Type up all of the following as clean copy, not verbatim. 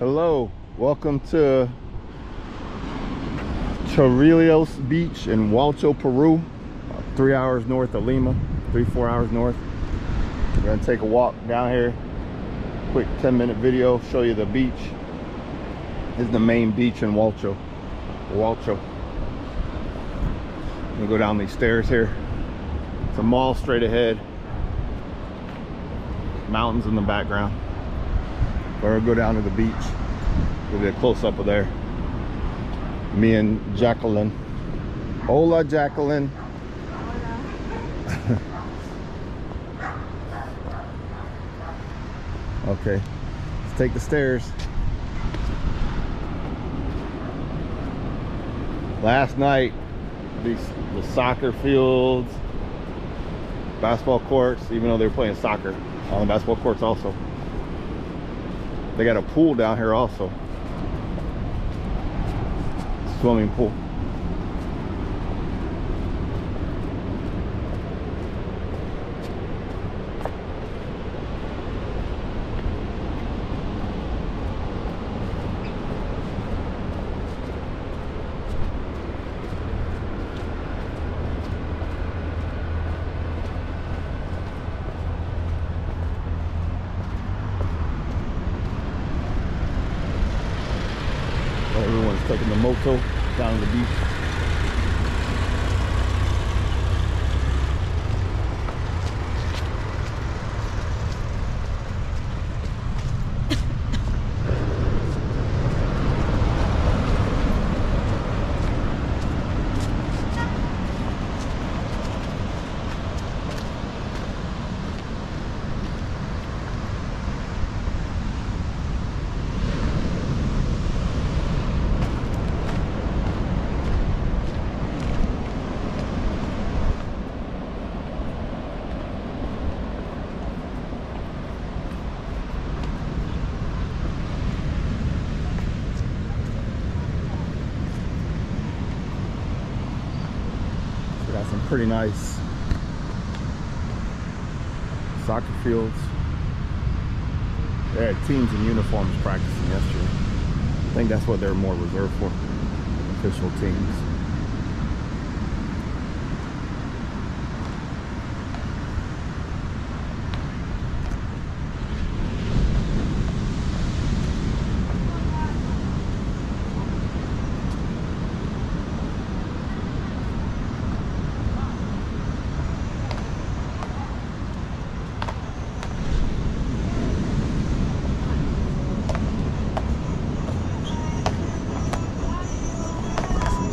Hello, welcome to Chorrillos Beach in Huacho, Peru, 3 hours north of Lima, 4 hours north. We're gonna take a walk down here, quick 10-minute video, show you the beach. This is the main beach in Huacho. We'll go down these stairs here. It's a mall straight ahead, mountains in the background. We'll go down to the beach. Give you a close-up of there. Me and Jacqueline. Hola, Jacqueline. Hola. Okay, let's take the stairs. Last night, the soccer fields, basketball courts, even though they were playing soccer on the basketball courts also. They got a pool down here also. Swimming pool. Everyone's taking the moto down to the beach. Got some pretty nice soccer fields. They had teams in uniforms practicing yesterday. I think that's what they're more reserved for, official teams.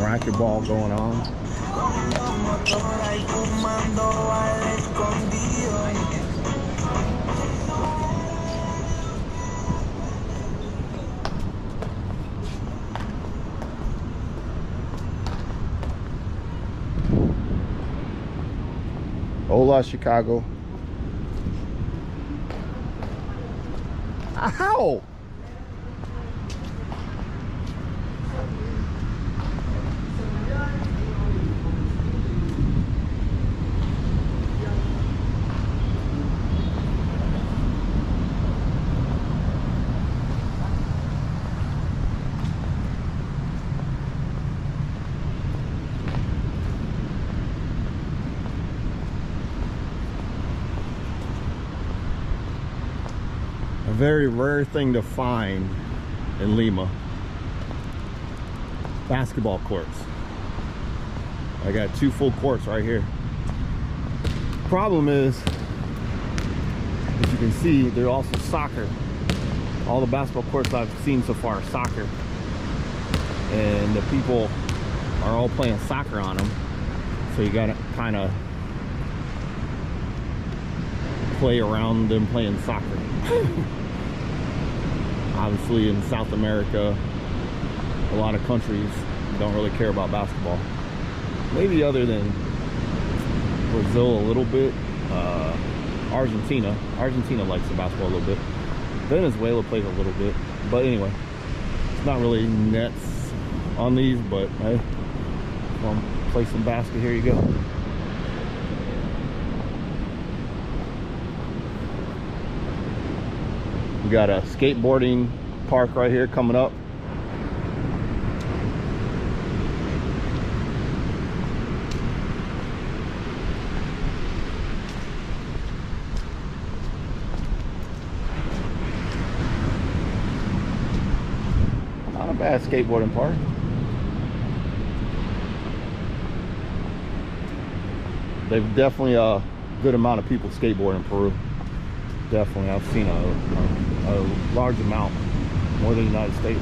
Racquetball going on. Hola, Chicago. Ow! A very rare thing to find in Lima. Basketball courts. I got 2 full courts right here. Problem is, as you can see, there's also soccer. All the basketball courts I've seen so far are soccer. And the people are all playing soccer on them. So you gotta kind of play around them playing soccer. Obviously in South America, a lot of countries don't really care about basketball. Maybe other than Brazil a little bit. Argentina likes the basketball a little bit. Venezuela plays a little bit. But anyway, it's not really nets on these, but hey, I'll play some basket. Here you go. We got a skateboarding park right here coming up. Not a bad skateboarding park. They've definitely a good amount of people skateboard in Peru. Definitely, I've seen a large amount, more than the United States.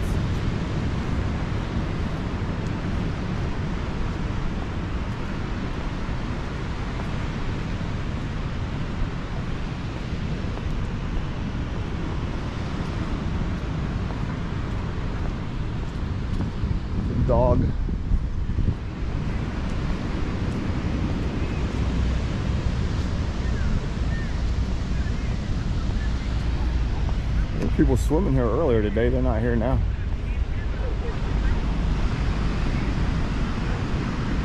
Dog. There were people swimming here earlier today. They're not here now.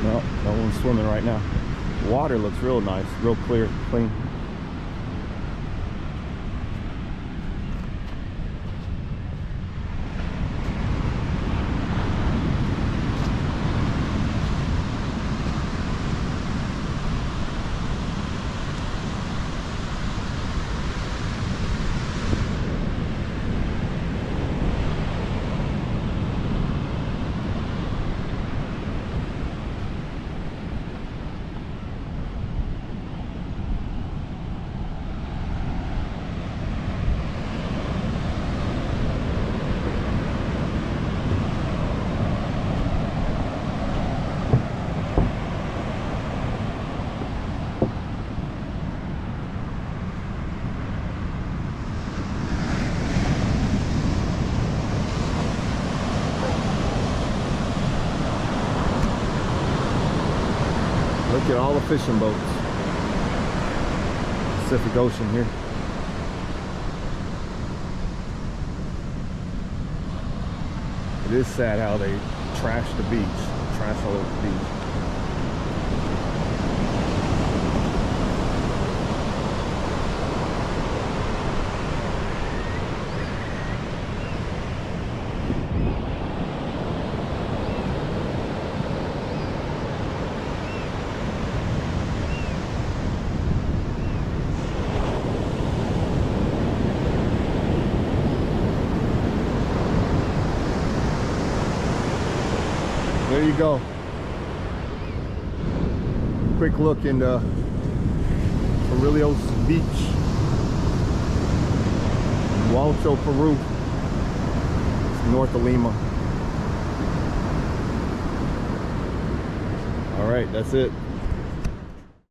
No, no one's swimming right now. Water looks real nice, real clear, clean. Look at all the fishing boats. Pacific Ocean here. It is sad how they trash the beach. Trash all over the beach. There you go. Quick look into Aurelios Beach, Huacho, Peru. It's north of Lima. All right, that's it.